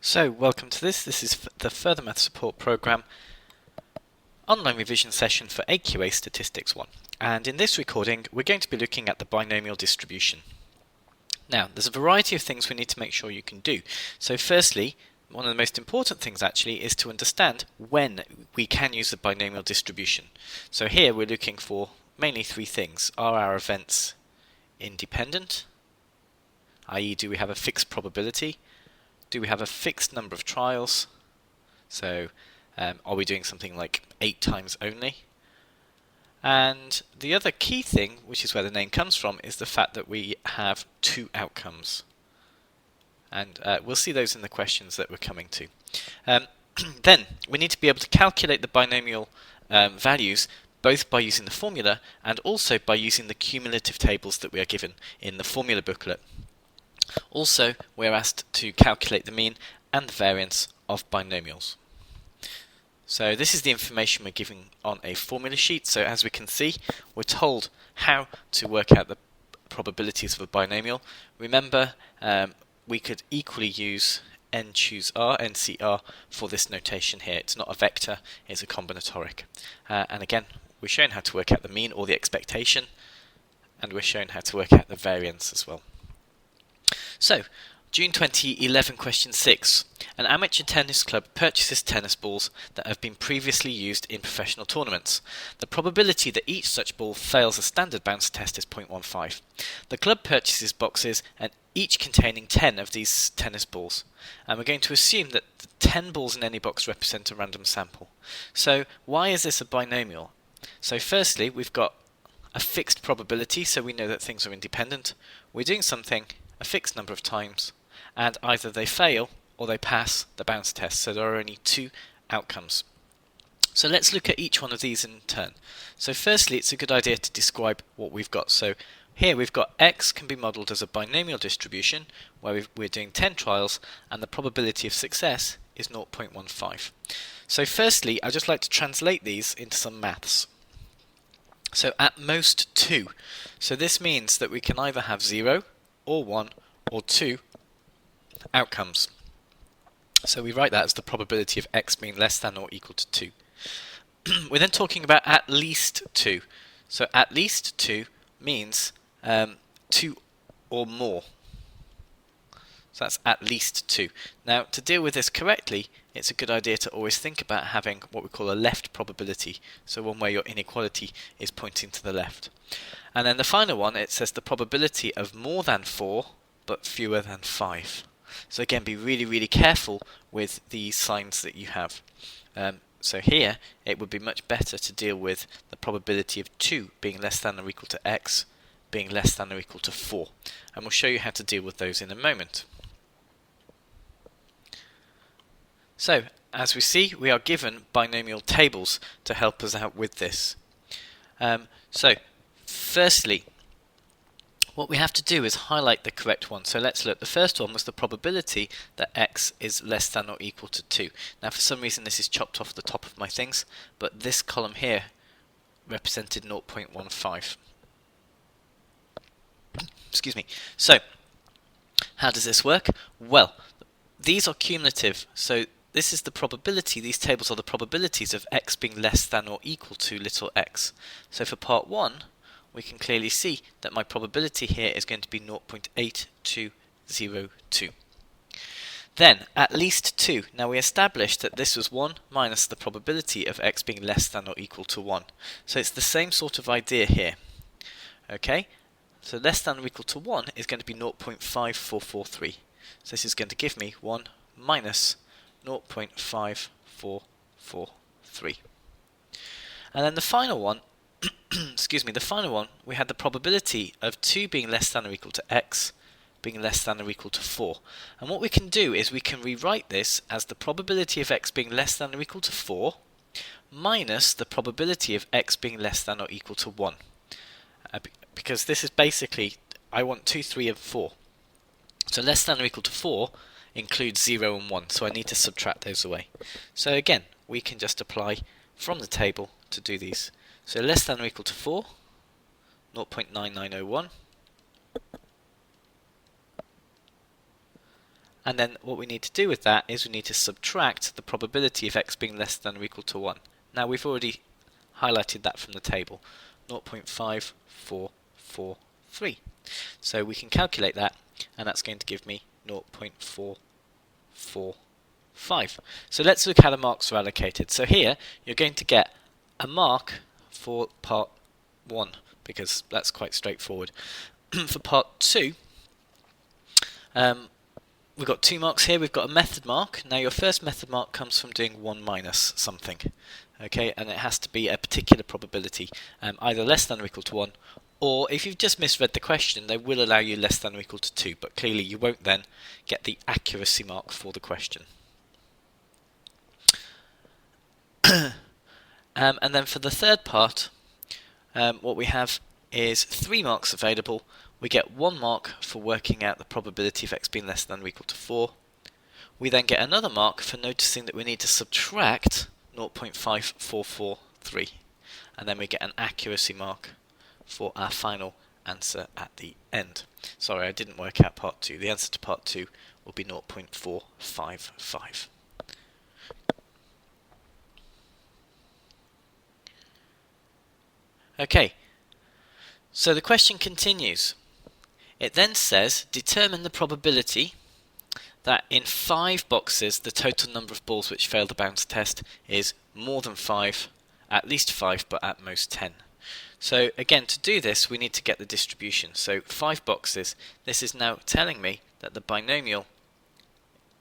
So, welcome to this. This is the Further Math Support Programme online revision session for AQA Statistics 1. And in this recording, we're going to be looking at the binomial distribution. Now, there's a variety of things we need to make sure you can do. So firstly, one of the most important things actually is to understand when we can use the binomial distribution. So here we're looking for mainly three things. Are our events independent? i.e., do we have a fixed probability? Do we have a fixed number of trials? So are we doing something like 8 times only? And the other key thing, which is where the name comes from, is the fact that we have 2 outcomes. And we'll see those in the questions that we're coming to. Then we need to be able to calculate the binomial values both by using the formula and also by using the cumulative tables that we are given in the formula booklet. Also, we're asked to calculate the mean and the variance of binomials. So this is the information we're giving on a formula sheet. So as we can see, we're told how to work out the probabilities of a binomial. Remember, we could equally use n choose r, NCR, for this notation here. It's not a vector, it's a combinatoric. And again, we're shown how to work out the mean or the expectation, and we're shown how to work out the variance as well. So, June 2011, question 6. An amateur tennis club purchases tennis balls that have been previously used in professional tournaments. The probability that each such ball fails a standard bounce test is 0.15. The club purchases boxes and each containing 10 of these tennis balls. And we're going to assume that the 10 balls in any box represent a random sample. So, why is this a binomial? So firstly, we've got a fixed probability, so we know that things are independent. We're doing something a fixed number of times, and either they fail or they pass the bounce test, so there are only 2 outcomes. So let's look at each one of these in turn. So firstly, it's a good idea to describe what we've got. So here we've got x can be modelled as a binomial distribution where we're doing 10 trials and the probability of success is 0.15. So firstly, I'd just like to translate these into some maths. So at most 2. So this means that we can either have 0 or 1 or 2 outcomes. So we write that as the probability of x being less than or equal to 2. We're then talking about at least 2. So at least 2 means 2 or more. So that's at least 2. Now, to deal with this correctly, it's a good idea to always think about having what we call a left probability, so one where your inequality is pointing to the left. And then the final one, it says the probability of more than 4 but fewer than 5. So again, be really careful with the signs that you have. So here, it would be much better to deal with the probability of 2 being less than or equal to x being less than or equal to 4. And we'll show you how to deal with those in a moment. So, as we see, we are given binomial tables to help us out with this. So, firstly, what we have to do is highlight the correct one. So let's look. The first one was the probability that x is less than or equal to 2. Now, for some reason, this is chopped off the top of my things, but this column here represented 0.15. Excuse me. So, how does this work? Well, these are cumulative. So this is the probability, these tables are the probabilities of x being less than or equal to little x. So for part 1, we can clearly see that my probability here is going to be 0.8202. Then, at least 2. Now we established that this was 1 minus the probability of x being less than or equal to 1. So it's the same sort of idea here. Okay? So less than or equal to 1 is going to be 0.5443. So this is going to give me 1 minus 0.5443. And then the final one, we had the probability of 2 being less than or equal to x being less than or equal to 4. And what we can do is we can rewrite this as the probability of x being less than or equal to 4 minus the probability of x being less than or equal to 1. Because this is basically, I want 2, 3 and 4. So less than or equal to 4 includes 0 and 1, so I need to subtract those away. So again, we can just apply from the table to do these. So less than or equal to 4, 0.9901, And then what we need to do with that is we need to subtract the probability of x being less than or equal to 1. Now we've already highlighted that from the table, 0.5443. So we can calculate that, and that's going to give me 0.445. So let's look how the marks are allocated. So here you're going to get a mark for part 1, because that's quite straightforward. For part 2, we've got 2 marks here. We've got a method mark. Now your first method mark comes from doing 1 minus something, okay, and it has to be a particular probability, either less than or equal to 1, or if you've just misread the question, they will allow you less than or equal to 2, but clearly you won't then get the accuracy mark for the question. And then for the third part, what we have is 3 marks available. We get 1 mark for working out the probability of x being less than or equal to 4. We then get another mark for noticing that we need to subtract 0.5443, and then we get an accuracy mark for our final answer at the end. Sorry, I didn't work out part 2. The answer to part 2 will be 0.455. Okay, so the question continues. It then says, determine the probability that in 5 boxes the total number of balls which fail the bounce test is more than 5, at least 5, but at most 10. So again, to do this we need to get the distribution. So 5 boxes, this is now telling me that the binomial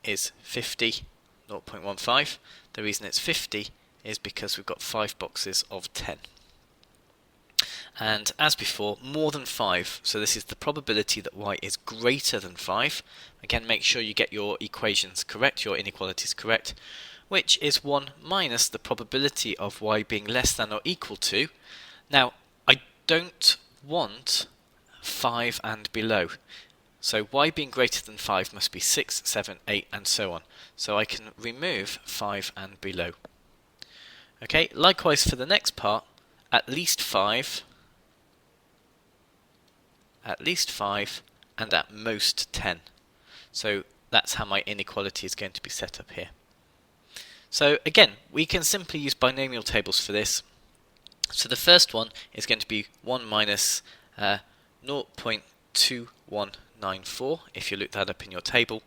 is 50, 0.15. The reason it's 50 is because we've got 5 boxes of 10. And as before, more than 5, so this is the probability that y is greater than 5. Again, make sure you get your equations correct, your inequalities correct, which is 1 minus the probability of y being less than or equal to. Now, I don't want 5 and below, so y being greater than 5 must be 6, 7, 8 and so on. So I can remove 5 and below. Okay, likewise for the next part, at least 5, and at most 10. So that's how my inequality is going to be set up here. So again, we can simply use binomial tables for this. So the first one is going to be 1 minus 0.2194, if you look that up in your table,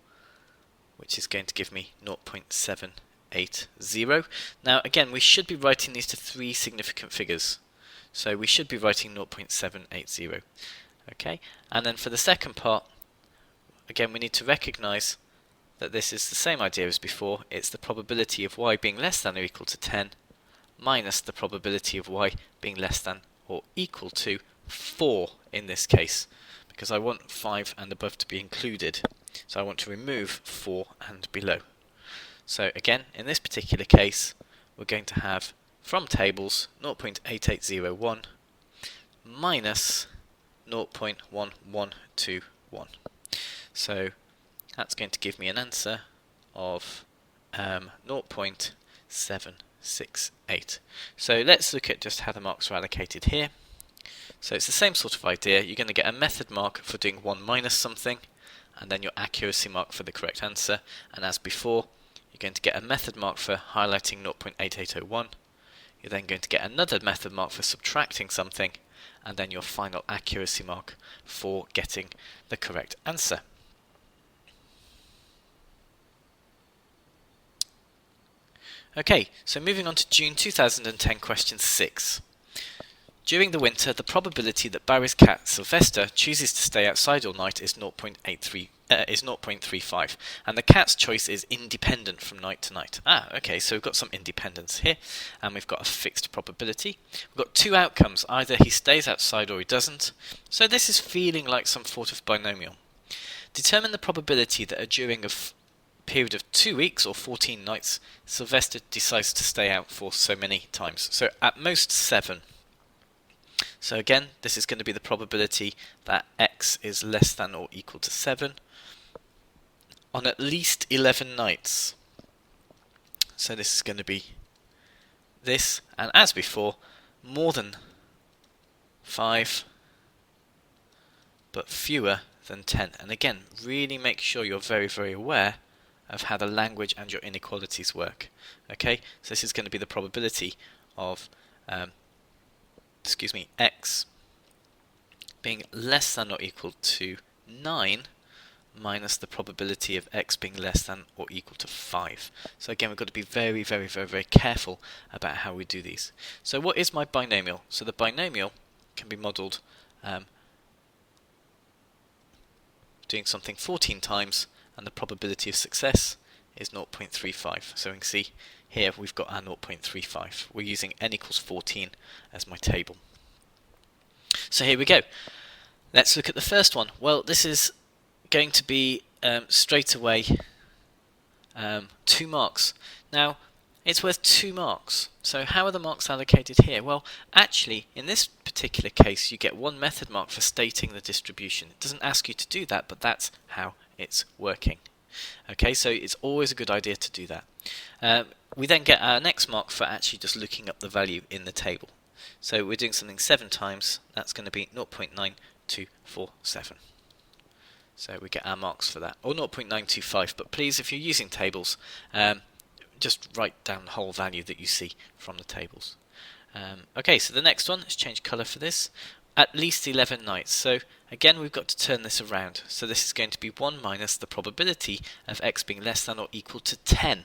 which is going to give me 0.780. Now again, we should be writing these to 3 significant figures. So we should be writing 0.780. Okay, and then for the second part, again we need to recognise that this is the same idea as before. It's the probability of y being less than or equal to 10 minus the probability of y being less than or equal to 4 in this case, because I want 5 and above to be included, so I want to remove 4 and below. So again, in this particular case, we're going to have from tables 0.8801 minus 0.1121. So that's going to give me an answer of 0.768. So let's look at just how the marks are allocated here. So it's the same sort of idea. You're going to get a method mark for doing 1 minus something, and then your accuracy mark for the correct answer. And as before, you're going to get a method mark for highlighting 0.8801. You're then going to get another method mark for subtracting something, and then your final accuracy mark for getting the correct answer. Okay, so moving on to June 2010, question 6. During the winter, the probability that Barry's cat, Sylvester, chooses to stay outside all night is 0.35, and the cat's choice is independent from night to night. Okay, so we've got some independence here, and we've got a fixed probability. We've got 2 outcomes, either he stays outside or he doesn't, so this is feeling like some sort of binomial. Determine the probability that during a period of 2 weeks or 14 nights, Sylvester decides to stay out for so many times. So at most 7. So again, this is going to be the probability that x is less than or equal to 7 on at least 11 nights. So this is going to be this, and as before, more than 5 but fewer than 10. And again, really make sure you're very, very aware of how the language and your inequalities work. Okay, so this is going to be the probability of x being less than or equal to 9 minus the probability of x being less than or equal to 5. So again, we've got to be very, very, very, very careful about how we do these. So what is my binomial? So the binomial can be modelled doing something 14 times, and the probability of success is 0.35. So we can see here we've got our 0.35. We're using n equals 14 as my table. So here we go. Let's look at the first one. Well, this is going to be straight away 2 marks. Now, it's worth 2 marks. So how are the marks allocated here? Well, actually, in this particular case, you get 1 method mark for stating the distribution. It doesn't ask you to do that, but that's how it's working. Okay, so it's always a good idea to do that. We then get our next mark for actually just looking up the value in the table. So we're doing something 7 times. That's going to be 0.9247. So we get our marks for that, or 0.925, but please, if you're using tables, just write down the whole value that you see from the tables. Okay, so the next one, let's change colour for this. At least 11 nights. So again, we've got to turn this around. So this is going to be 1 minus the probability of x being less than or equal to 10.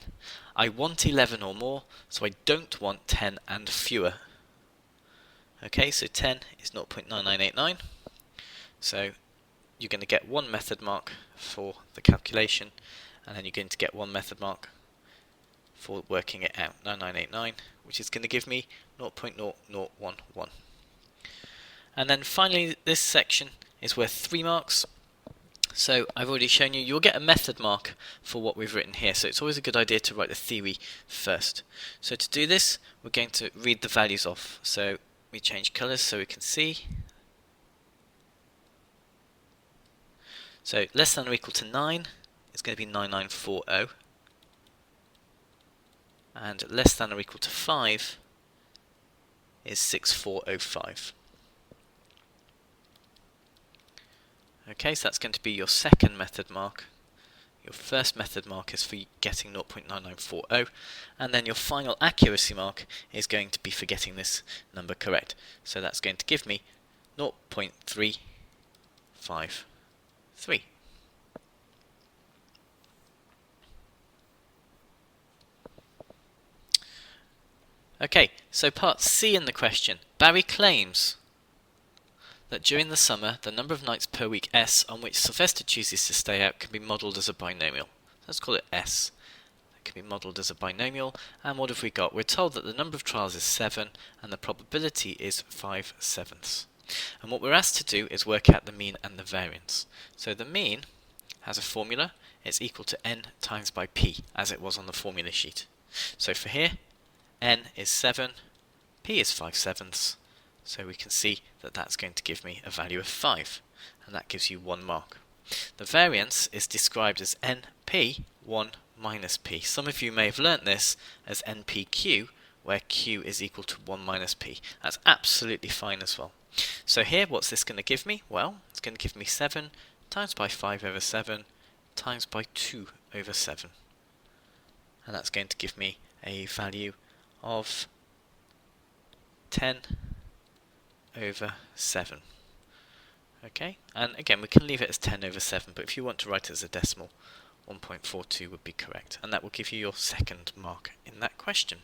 I want 11 or more, so I don't want 10 and fewer. Okay, so 10 is 0.9989. So you're going to get 1 method mark for the calculation, and then you're going to get 1 method mark for working it out, 9989, which is going to give me 0.0011. And then finally, this section is worth 3 marks. So I've already shown you'll get a method mark for what we've written here. So it's always a good idea to write the theory first. So to do this, we're going to read the values off. So we change colours so we can see. So less than or equal to 9 is going to be 9940. And less than or equal to 5 is 6405. Okay, so that's going to be your second method mark. Your first method mark is for getting 0.9940, and then your final accuracy mark is going to be for getting this number correct. So that's going to give me 0.353. Okay, so part C in the question. Barry claims that during the summer, the number of nights per week S on which Sylvester chooses to stay out can be modelled as a binomial. Let's call it S. It can be modelled as a binomial, and what have we got? We're told that the number of trials is 7, and the probability is 5/7. And what we're asked to do is work out the mean and the variance. So the mean has a formula. It's equal to n times by p, as it was on the formula sheet. So for here, n is 7, p is 5/7. So we can see that that's going to give me a value of 5, and that gives you 1 mark. The variance is described as np 1 minus p. Some of you may have learnt this as npq, where q is equal to 1 minus p. That's absolutely fine as well. So here, what's this going to give me? Well, it's going to give me 7 times by 5/7 times by 2/7. And that's going to give me a value of 10/7. Okay, and again we can leave it as 10/7, but if you want to write it as a decimal, 1.42 would be correct, and that will give you your second mark in that question.